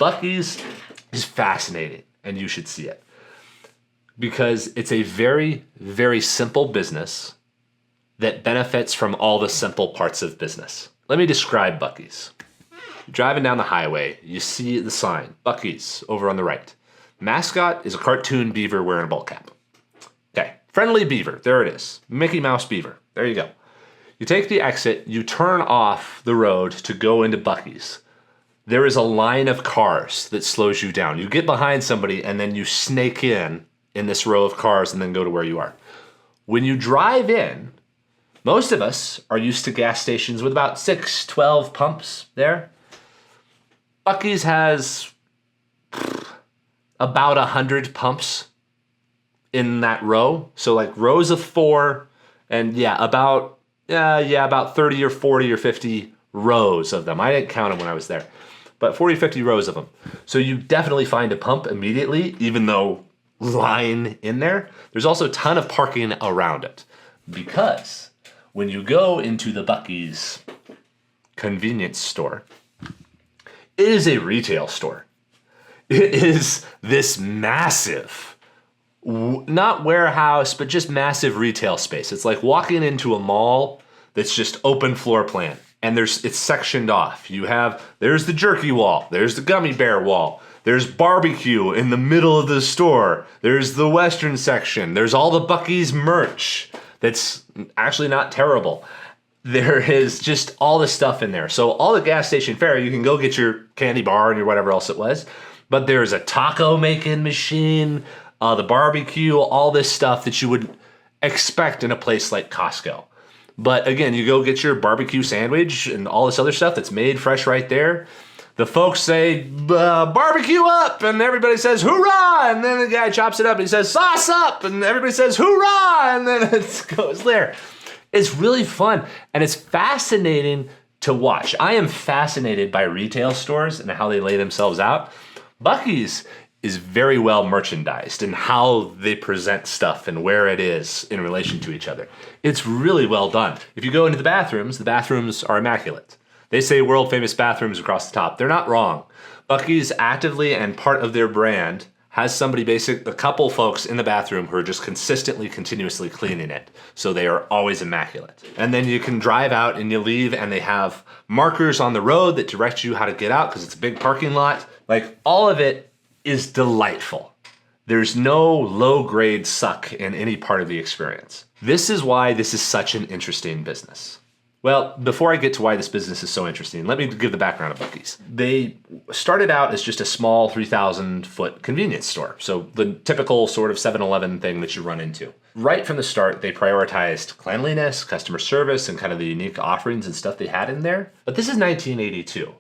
Buc-ee's is fascinating, and you should see it. Because it's a very, very simple business that benefits from all the simple parts of business. Let me describe Buc-ee's. You're driving down the highway, you see the sign, Buc-ee's, over on the right. Mascot is a cartoon beaver wearing a ball cap. Okay, friendly beaver, there it is. Mickey Mouse beaver, there you go. You take the exit, you turn off the road to go into Buc-ee's. There is a line of cars that slows you down. You get behind somebody and then you snake in this row of cars and then go to where you are. When you drive in, most of us are used to gas stations with about 6, 12 pumps there. Buc-ee's has about 100 pumps in that row. So like rows of 4 and about 30 or 40 or 50 rows of them. I didn't count them when I was there, but 40 or 50 rows of them. So you definitely find a pump immediately, even though line in there. There's also a ton of parking around it because when you go into the Buc-ee's convenience store, it is a retail store. It is this massive, not warehouse, but just massive retail space. It's like walking into a mall that's just open floor plan. And it's sectioned off. There's the jerky wall. There's the gummy bear wall. There's barbecue in the middle of the store. There's the Western section. There's all the Buc-ee's merch. That's actually not terrible. There is just all the stuff in there. So all the gas station fare, you can go get your candy bar and your whatever else it was. But there's a taco making machine, the barbecue, all this stuff that you would expect in a place like Costco. But again, you go get your barbecue sandwich and all this other stuff that's made fresh right there. The folks say, barbecue up, and everybody says, hoorah, and then the guy chops it up and he says, sauce up, and everybody says, hoorah, and then it goes there. It's really fun, and it's fascinating to watch. I am fascinated by retail stores and how they lay themselves out. Buc-ee's is very well merchandised in how they present stuff and where it is in relation to each other. It's really well done. If you go into the bathrooms are immaculate. They say world famous bathrooms across the top. They're not wrong. Buc-ee's actively and part of their brand has a couple folks in the bathroom who are just continuously cleaning it. So they are always immaculate. And then you can drive out and you leave and they have markers on the road that direct you how to get out because it's a big parking lot. Like all of it is delightful. There's no low-grade suck in any part of the experience. This is why this is such an interesting business. Well, before I get to why this business is so interesting, let me give the background of Buc-ee's. They started out as just a small 3,000-foot convenience store, so the typical sort of 7-Eleven thing that you run into. Right from the start, they prioritized cleanliness, customer service, and kind of the unique offerings and stuff they had in there. But this is 1982.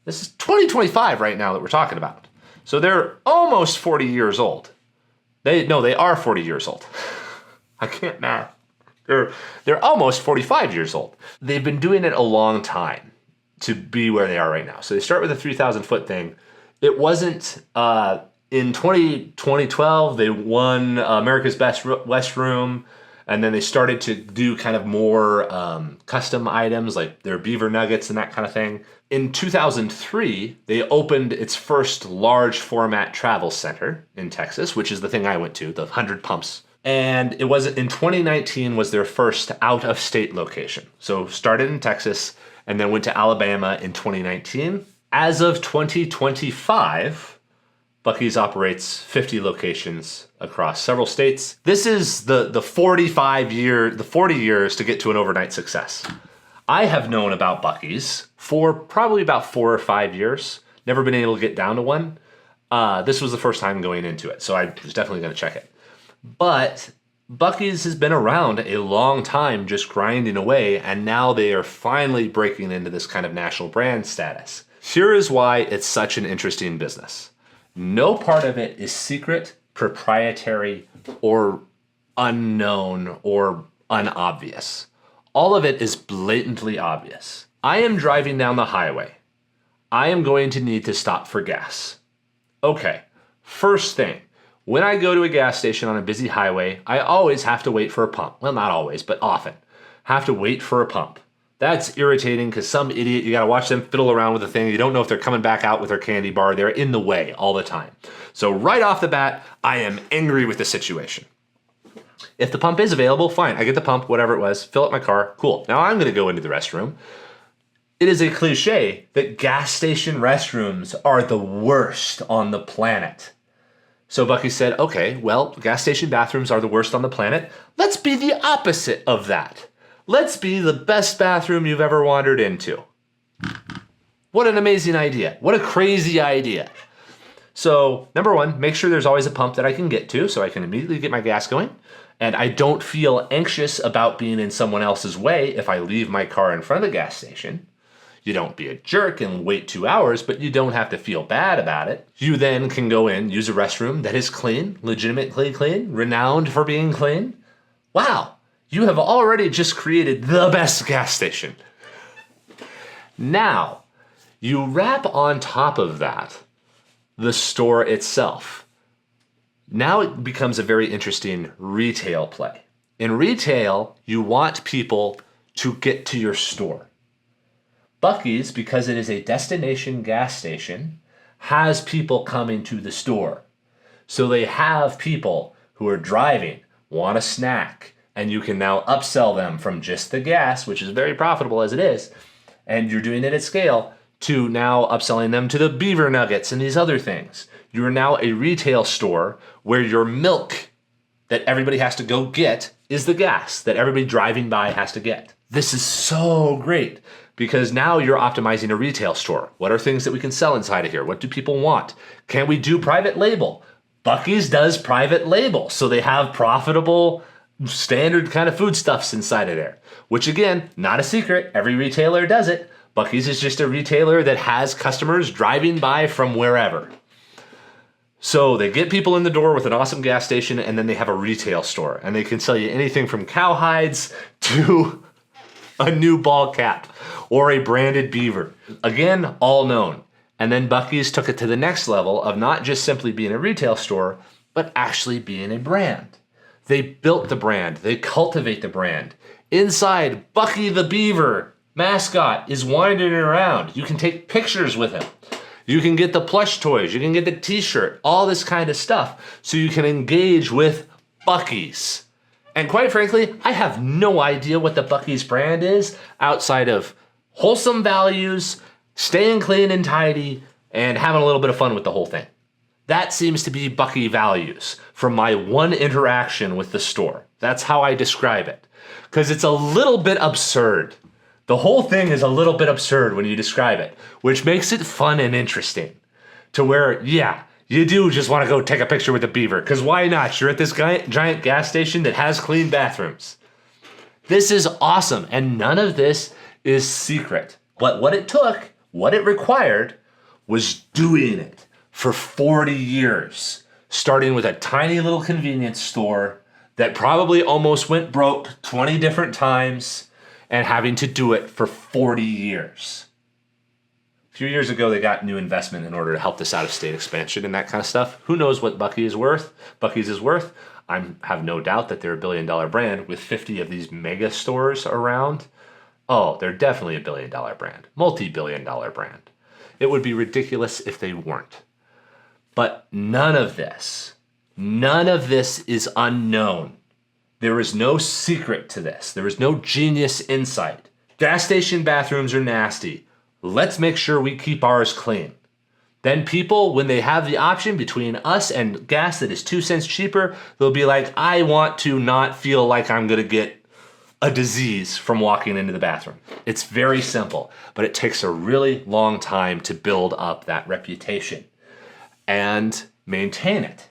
This is 2025 right now that we're talking about. So they're almost 40 years old. They are 40 years old. I can't math. They're almost 45 years old. They've been doing it a long time to be where they are right now. So they start with a 3,000-foot thing. It wasn't, in 2012, they won America's Best West Room, and then they started to do kind of more custom items like their beaver nuggets and that kind of thing. In 2003, they opened its first large format travel center in Texas, which is the thing I went to, the 100 pumps. And it was in 2019 was their first out-of-state location. So started in Texas and then went to Alabama in 2019. As of 2025, Buc-ee's operates 50 locations across several states. This is the 40 years to get to an overnight success. I have known about Buc-ee's for probably about 4 or 5 years. Never been able to get down to one. This was the first time going into it, so I was definitely going to check it. But Buc-ee's has been around a long time, just grinding away, and now they are finally breaking into this kind of national brand status. Here is why it's such an interesting business. No part of it is secret, proprietary, or unknown, or unobvious. All of it is blatantly obvious. I am driving down the highway. I am going to need to stop for gas. Okay, first thing. When I go to a gas station on a busy highway, I always have to wait for a pump. Well, not always, but often. Have to wait for a pump. That's irritating because some idiot, you got to watch them fiddle around with the thing. You don't know if they're coming back out with their candy bar. They're in the way all the time. So right off the bat, I am angry with the situation. If the pump is available, fine. I get the pump, whatever it was, fill up my car, cool. Now I'm going to go into the restroom. It is a cliche that gas station restrooms are the worst on the planet. So Buc-ee said, okay, well, gas station bathrooms are the worst on the planet. Let's be the opposite of that. Let's be the best bathroom you've ever wandered into. What an amazing idea. What a crazy idea. So number one, make sure there's always a pump that I can get to so I can immediately get my gas going. And I don't feel anxious about being in someone else's way if I leave my car in front of the gas station. You don't be a jerk and wait 2 hours, but you don't have to feel bad about it. You then can go in, use a restroom that is clean, legitimately clean, renowned for being clean. Wow, you have already just created the best gas station. Now, you wrap on top of that the store itself. Now it becomes a very interesting retail play. In retail, you want people to get to your store. Buc-ee's, because it is a destination gas station, has people coming to the store. So they have people who are driving, want a snack, and you can now upsell them from just the gas, which is very profitable as it is, and you're doing it at scale, to now upselling them to the beaver nuggets and these other things. You're now a retail store where your milk that everybody has to go get is the gas that everybody driving by has to get. This is so great because now you're optimizing a retail store. What are things that we can sell inside of here? What do people want? Can we do private label? Buc-ee's does private label, so they have profitable standard kind of foodstuffs inside of there, which again, not a secret. Every retailer does it. Buc-ee's is just a retailer that has customers driving by from wherever. So they get people in the door with an awesome gas station, and then they have a retail store, and they can sell you anything from cowhides to a new ball cap or a branded beaver. Again, all known. And then Buc-ee's took it to the next level of not just simply being a retail store, but actually being a brand. They built the brand. They cultivate the brand. Inside, Buc-ee the beaver mascot is wandering around. You can take pictures with him. You can get the plush toys. You can get the t-shirt, all this kind of stuff. So you can engage with Buc-ee's. And quite frankly, I have no idea what the Buc-ee's brand is outside of wholesome values, staying clean and tidy, and having a little bit of fun with the whole thing. That seems to be Buc-ee values from my one interaction with the store. That's how I describe it. Because it's a little bit absurd. The whole thing is a little bit absurd when you describe it, which makes it fun and interesting. To where, yeah, you do just want to go take a picture with the beaver, because why not? You're at this giant gas station that has clean bathrooms. This is awesome, and none of this is secret. But what it took, what it required, was doing it for 40 years, starting with a tiny little convenience store that probably almost went broke 20 different times, and having to do it for 40 years. A few years ago, they got new investment in order to help this out-of-state expansion and that kind of stuff. Who knows what Buc-ee's is worth. I have no doubt that they're a billion-dollar brand with 50 of these mega stores around. Oh, they're definitely a billion-dollar brand, multi-billion-dollar brand. It would be ridiculous if they weren't. But none of this is unknown. There is no secret to this. There is no genius insight. Gas station bathrooms are nasty. Let's make sure we keep ours clean. Then people, when they have the option between us and gas that is 2 cents cheaper, they'll be like, I want to not feel like I'm going to get a disease from walking into the bathroom. It's very simple, but it takes a really long time to build up that reputation and maintain it,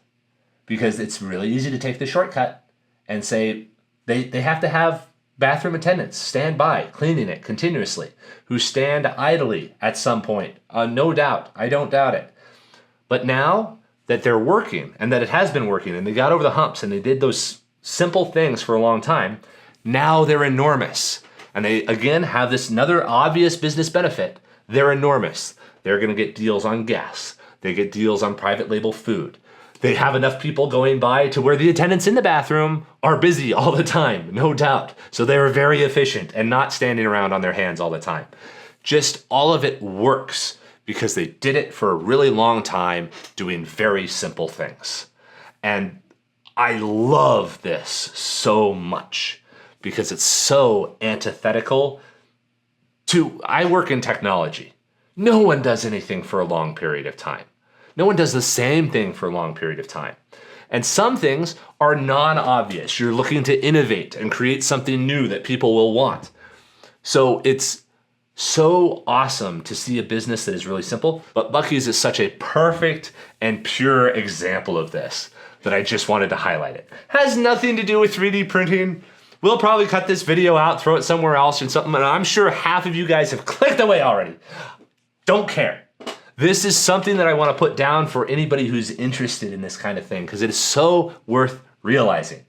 because it's really easy to take the shortcut and say they have to have bathroom attendants stand by, cleaning it continuously, who stand idly at some point. No doubt, I don't doubt it. But now that they're working, and that it has been working, and they got over the humps, and they did those simple things for a long time, now they're enormous. And they, again, have this another obvious business benefit. They're enormous. They're gonna get deals on gas. They get deals on private label food. They have enough people going by to where the attendants in the bathroom are busy all the time, no doubt. So they are very efficient and not standing around on their hands all the time. Just all of it works because they did it for a really long time doing very simple things. And I love this so much because it's so antithetical to, I work in technology. No one does anything for a long period of time. No one does the same thing for a long period of time. And some things are non-obvious. You're looking to innovate and create something new that people will want. So it's so awesome to see a business that is really simple, but Buc-ee's is such a perfect and pure example of this that I just wanted to highlight it. Has nothing to do with 3D printing. We'll probably cut this video out, throw it somewhere else or something, and I'm sure half of you guys have clicked away already. Don't care. This is something that I want to put down for anybody who's interested in this kind of thing because it is so worth realizing.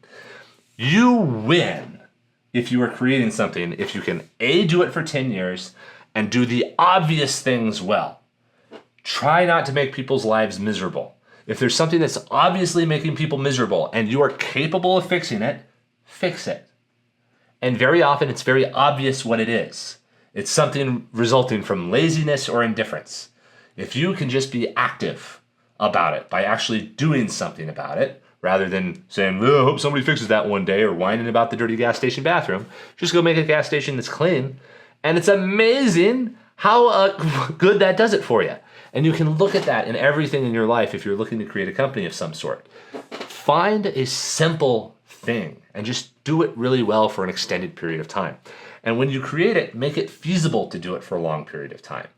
You win if you are creating something, if you can A, do it for 10 years and do the obvious things well. Try not to make people's lives miserable. If there's something that's obviously making people miserable and you are capable of fixing it, fix it. And very often it's very obvious what it is. It's something resulting from laziness or indifference. If you can just be active about it by actually doing something about it, rather than saying, oh, I hope somebody fixes that one day or whining about the dirty gas station bathroom, just go make a gas station that's clean. And it's amazing how good that does it for you. And you can look at that in everything in your life if you're looking to create a company of some sort. Find a simple thing and just do it really well for an extended period of time. And when you create it, make it feasible to do it for a long period of time.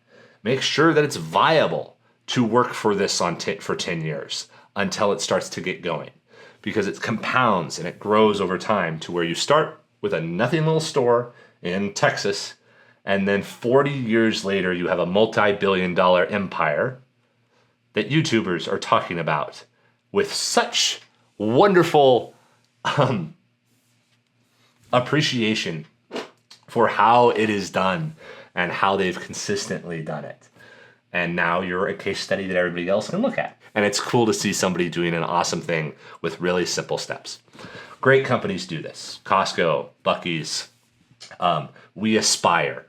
Make sure that it's viable to work for this for 10 years until it starts to get going, because it compounds and it grows over time to where you start with a nothing little store in Texas, and then 40 years later you have a multi-billion-dollar empire that YouTubers are talking about with such wonderful appreciation for how it is done and how they've consistently done it. And now you're a case study that everybody else can look at. And it's cool to see somebody doing an awesome thing with really simple steps. Great companies do this. Costco, Buc-ee's. We aspire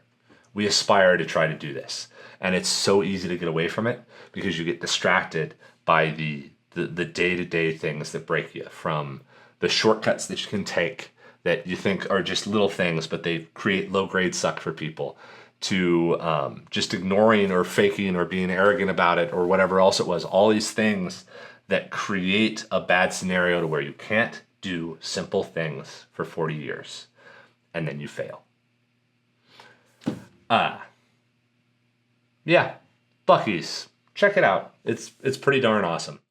to try to do this. And it's so easy to get away from it because you get distracted by the day-to-day things that break you, from the shortcuts that you can take that you think are just little things, but they create low-grade suck for people, to just ignoring or faking or being arrogant about it or whatever else it was. All these things that create a bad scenario to where you can't do simple things for 40 years and then you fail. Yeah, Buc-ee's. Check it out. It's pretty darn awesome.